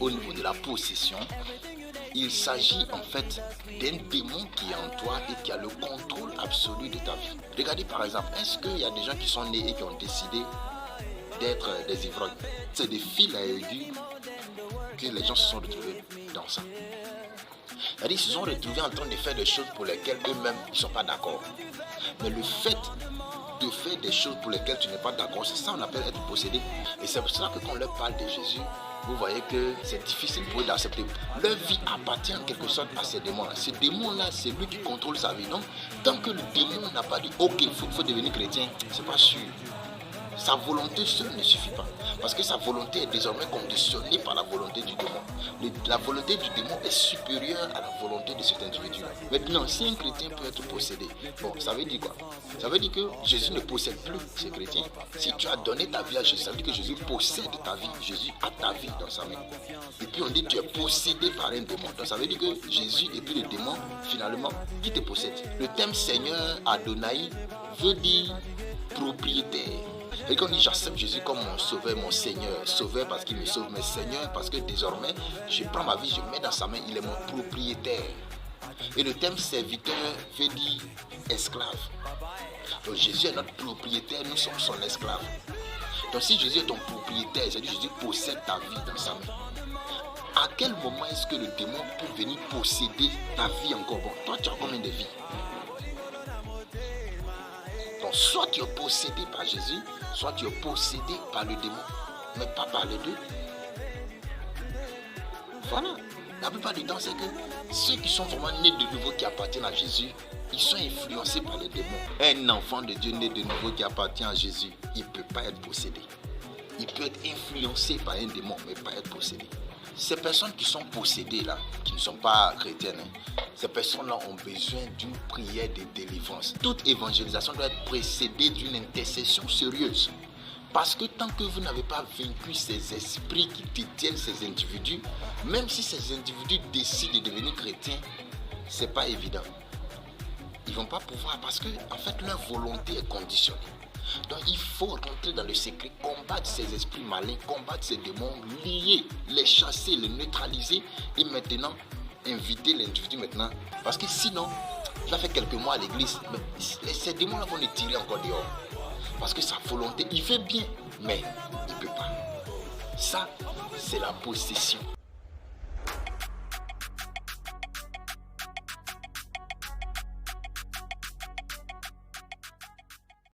au niveau de la possession, il s'agit en fait d'un démon qui est en toi et qui a le contrôle absolu de ta vie. Regardez par exemple, est-ce qu'il y a des gens qui sont nés et qui ont décidé d'être des ivrognes? C'est des fils à aiguille que les gens se sont retrouvés dans ça. C'est-à-dire qu'ils se sont retrouvés en train de faire des choses pour lesquelles eux-mêmes ils ne sont pas d'accord. Mais le fait de faire des choses pour lesquelles tu n'es pas d'accord, c'est ça qu'on appelle être possédé. Et c'est pour ça que quand on leur parle de Jésus, vous voyez que c'est difficile pour eux d'accepter. Leur vie appartient en quelque sorte à ces démons-là. Ces démons-là, c'est lui qui contrôle sa vie. Donc, tant que le démon n'a pas dit « Ok, il faut devenir chrétien », c'est pas sûr. Sa volonté seule ne suffit pas. Parce que sa volonté est désormais conditionnée par la volonté du démon. La volonté du démon est supérieure à la volonté de cet individu. Maintenant, si un chrétien peut être possédé, bon, ça veut dire quoi? Ça veut dire que Jésus ne possède plus ces chrétiens. Si tu as donné ta vie à Jésus, ça veut dire que Jésus possède ta vie. Jésus a ta vie dans sa main. Et puis on dit que tu es possédé par un démon. Donc ça veut dire que Jésus et puis le démon, finalement, qui te possède. Le terme Seigneur Adonai veut dire propriétaire. Et quand on dit j'accepte Jésus comme mon sauveur, mon Seigneur, sauveur parce qu'il me sauve, mais Seigneur parce que désormais je prends ma vie, je mets dans sa main, il est mon propriétaire. Et le terme serviteur veut dire esclave. Donc Jésus est notre propriétaire, nous sommes son esclave. Donc si Jésus est ton propriétaire, c'est-à-dire Jésus possède ta vie dans sa main. À quel moment est-ce que le démon peut venir posséder ta vie encore? Bon, toi tu as combien de vies? Donc soit tu es possédé par Jésus, soit tu es possédé par le démon, mais pas par les deux. Voilà. La plupart du temps, c'est que ceux qui sont vraiment nés de nouveau, qui appartiennent à Jésus, ils sont influencés par les démons. Un enfant de Dieu né de nouveau qui appartient à Jésus, il ne peut pas être possédé. Il peut être influencé par un démon, mais pas être possédé. Ces personnes qui sont possédées là, qui ne sont pas chrétiennes, ces personnes-là ont besoin d'une prière de délivrance. Toute évangélisation doit être précédée d'une intercession sérieuse. Parce que tant que vous n'avez pas vaincu ces esprits qui détiennent ces individus, même si ces individus décident de devenir chrétiens, ce n'est pas évident. Ils ne vont pas pouvoir parce que en fait leur volonté est conditionnée. Donc il faut rentrer dans le secret, combattre ces esprits malins, combattre ces démons, lier, les chasser, les neutraliser et maintenant inviter l'individu maintenant. Parce que sinon, il va faire quelques mois à l'église, mais ces démons-là vont le tirer encore dehors. Parce que sa volonté, il fait bien, mais il ne peut pas. Ça, c'est la possession.